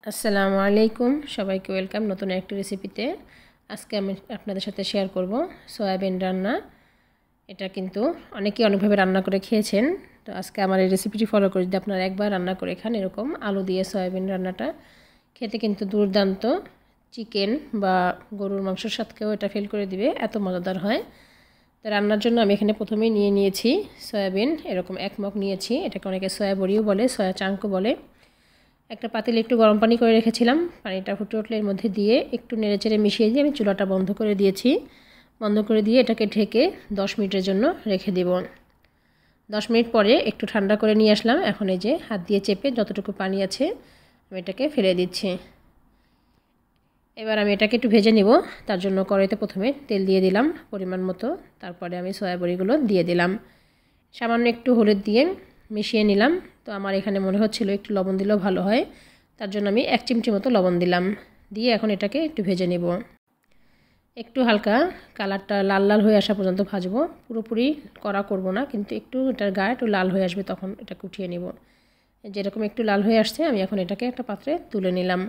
আসসালামু আলাইকুম, সবাইকে ওয়েলকাম নতুন একটি রেসিপিতে। আজকে আমি আপনাদের সাথে শেয়ার করব সয়াবিন রান্না। এটা কিন্তু অনেকেই অনেকভাবে রান্না করে খেয়েছেন। তো আজকে আমার এই রেসিপিটি ফলো করে যদি আপনারা একবার রান্না করে খান, এরকম আলু দিয়ে সয়াবিন রান্নাটা খেতে কিন্তু দুর্দান্ত। চিকেন বা গরুর মাংসের সাথেও এটা ফেল করে দিবে, এত মজাদার হয়। তো রান্নার জন্য আমি এখানে প্রথমেই নিয়েছি সয়াবিন, এরকম 1 মগ নিয়েছি। এটাকে অনেকে সয়া বড়িও বলে, সয়া চাঙ্কও বলে। একটা পাতিলে একটু গরম পানি করে রেখেছিলাম। পানিটা ফুটে উঠলে এর মধ্যে দিয়ে একটু নেড়েচেড়ে মিশিয়ে দিয়ে আমি চুলাটা বন্ধ করে দিয়েছি। বন্ধ করে দিয়ে এটাকে ঢেকে 10 মিনিটের জন্য রেখে দেব। 10 মিনিট পরে একটু ঠান্ডা করে নিয়ে আসলাম। এখন এই যে হাত দিয়ে চেপে যতটুকু পানি আছে আমি এটাকে ফেলে দিচ্ছি। এবার আমি এটাকে একটু ভেজে নিব। তার জন্য কড়াইতে প্রথমে তেল দিয়ে দিলাম পরিমাণ মতো। তারপরে আমি সয়া বড়িগুলো দিয়ে দিলাম। সামান্য একটু হলুদ দিয়ে মিশিয়ে নিলাম। তো আমার এখানে মনে হচ্ছিল একটু লবণ দিলেও ভালো হয়, তার জন্য আমি 1 চিমটি মতো লবণ দিলাম। দিয়ে এখন এটাকে একটু ভেজে নেব। একটু হালকা কালারটা লাল লাল হয়ে আসা পর্যন্ত ভাজবো। পুরোপুরি কড়া করব না, কিন্তু একটু এটার গায়ে একটু লাল হয়ে আসবে, তখন এটাকে উঠিয়ে নেব। যেরকম একটু লাল হয়ে আসছে আমি এখন এটাকে একটা পাত্রে তুলে নিলাম।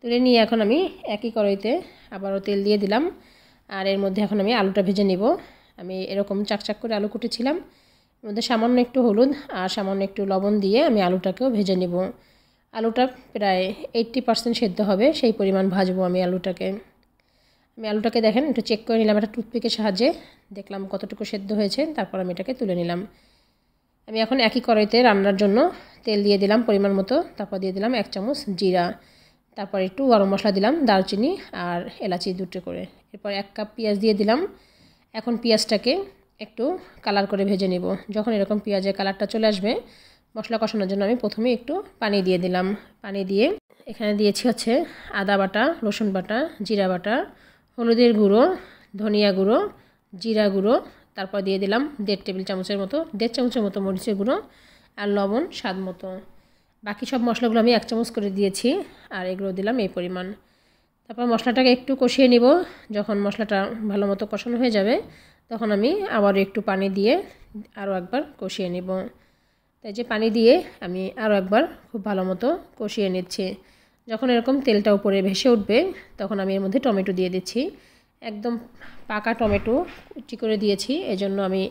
তুলে নিয়ে এখন আমি একই কড়াইতে আবারও তেল দিয়ে দিলাম। আর এর মধ্যে এখন আমি আলুটা ভেজে নিব। আমি এরকম চাকচাক করে আলু কুটেছিলাম। এর মধ্যে সামান্য একটু হলুদ আর সামান্য একটু লবণ দিয়ে আমি আলুটাকেও ভেজে নিব। আলুটা প্রায় 80% সেদ্ধ হবে, সেই পরিমাণ ভাজবো আমি আলুটাকে। আমি আলুটাকে দেখেন একটু চেক করে নিলাম একটা টুথপিকের সাহায্যে, দেখলাম কতটুকু সেদ্ধ হয়েছে। তারপর আমি এটাকে তুলে নিলাম। আমি এখন একই কড়াইতে রান্নার জন্য তেল দিয়ে দিলাম পরিমাণ মতো। তারপর দিয়ে দিলাম 1 চামচ জিরা। তারপর একটু গরম মশলা দিলাম, দারচিনি আর এলাচি 2টে করে। এরপর 1 কাপ পেঁয়াজ দিয়ে দিলাম। এখন পেঁয়াজটাকে একটু কালার করে ভেজে নেব। যখন এরকম পেঁয়াজের কালারটা চলে আসবে, মশলা কষানোর জন্য আমি প্রথমে একটু পানি দিয়ে দিলাম। পানি দিয়ে এখানে দিয়েছি হচ্ছে আদা বাটা, রসুন বাটা, জিরা বাটা, হলুদের গুঁড়ো, ধনিয়া গুঁড়ো, জিরা গুঁড়ো। তারপর দিয়ে দিলাম 1.5 চামচের মতো মরিচের গুঁড়ো আর লবণ স্বাদ মতো। বাকি সব মশলাগুলো আমি 1 চামচ করে দিয়েছি, আর এগুলো দিলাম এই পরিমাণ। তারপর মশলাটাকে একটু কষিয়ে নিব। যখন মশলাটা ভালো মতো কষানো হয়ে যাবে, তখন আমি আবারও একটু পানি দিয়ে আরও একবার কষিয়ে নিব। তাই যে পানি দিয়ে আমি আরও একবার খুব ভালো মতো কষিয়ে নিচ্ছি। যখন এরকম তেলটা উপরে ভেসে উঠবে, তখন আমি এর মধ্যে টমেটো দিয়ে দিচ্ছি। একদম পাকা টমেটো কুচি করে দিয়েছি, এজন্য আমি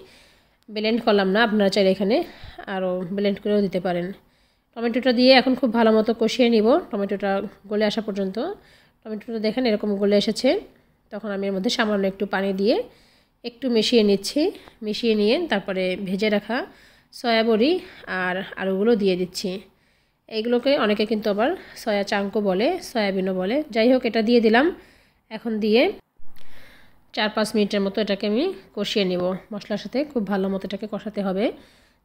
ব্লেন্ড করলাম না। আপনারা চাইলে এখানে আরও ব্লেন্ড করেও দিতে পারেন। টমেটোটা দিয়ে এখন খুব ভালো মতো কষিয়ে নিব, টমেটোটা গলে আসা পর্যন্ত। টমেটোটা দেখেন এরকম গলে এসেছে, তখন আমি এর মধ্যে সামান্য একটু পানি দিয়ে একটু মিশিয়ে নিচ্ছি। মিশিয়ে নিয়ে তারপরে ভেজে রাখা সয়া বড়ি আর আলুগুলো দিয়ে দিচ্ছি। এইগুলোকে অনেকে কিন্তু আবার সয়া চাঙ্কও বলে, সয়াবিনও বলে। যাই হোক, এটা দিয়ে দিলাম। এখন দিয়ে 4-5 মিনিটের মতো এটাকে আমি কষিয়ে নেব। মশলার সাথে খুব ভালো মতো এটাকে কষাতে হবে।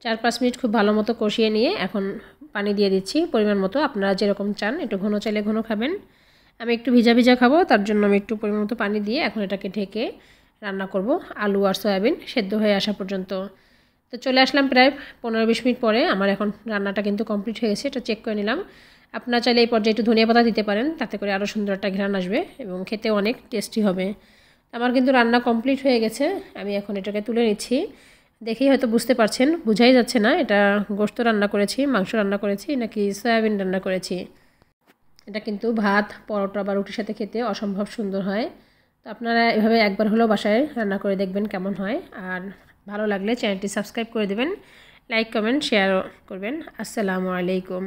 4-5 মিনিট খুব ভালো মতো কষিয়ে নিয়ে এখন পানি দিয়ে দিচ্ছি পরিমাণ মতো। আপনারা যেরকম চান, একটু ঘন চাইলে ঘন খাবেন, আমি একটু ভিজা ভিজা খাবো, তার জন্য আমি একটু পরিমাণ মতো পানি দিয়ে এখন এটাকে ঢেকে রান্না করব আলু আর সয়াবিন সেদ্ধ হয়ে আসা পর্যন্ত। তো চলে আসলাম প্রায় 15-20 মিনিট পরে। আমার এখন রান্নাটা কিন্তু কমপ্লিট হয়ে গেছে, এটা চেক করে নিলাম। আপনারা চাইলে এই পর্যায়ে একটু ধনিয়া পাতা দিতে পারেন, তাতে করে আরও সুন্দর একটা ঘ্রাণ আসবে এবং খেতেও অনেক টেস্টি হবে। আমার কিন্তু রান্না কমপ্লিট হয়ে গেছে। আমি এখন এটাকে তুলে নিচ্ছি। দেখেই হয়তো বুঝতে পারছেন, বোঝাই যাচ্ছে না এটা গোশত রান্না করেছি, মাংস রান্না করেছি নাকি সয়াবিন রান্না করেছি। এটা কিন্তু ভাত, পরোটা বা রুটির সাথে খেতে অসম্ভব সুন্দর হয়। তো আপনারা এভাবে একবার হলেও বাসায় রান্না করে দেখবেন কেমন হয়। আর ভালো লাগলে চ্যানেলটি সাবস্ক্রাইব করে দেবেন, লাইক কমেন্ট শেয়ার করবেন। আসসালামু আলাইকুম।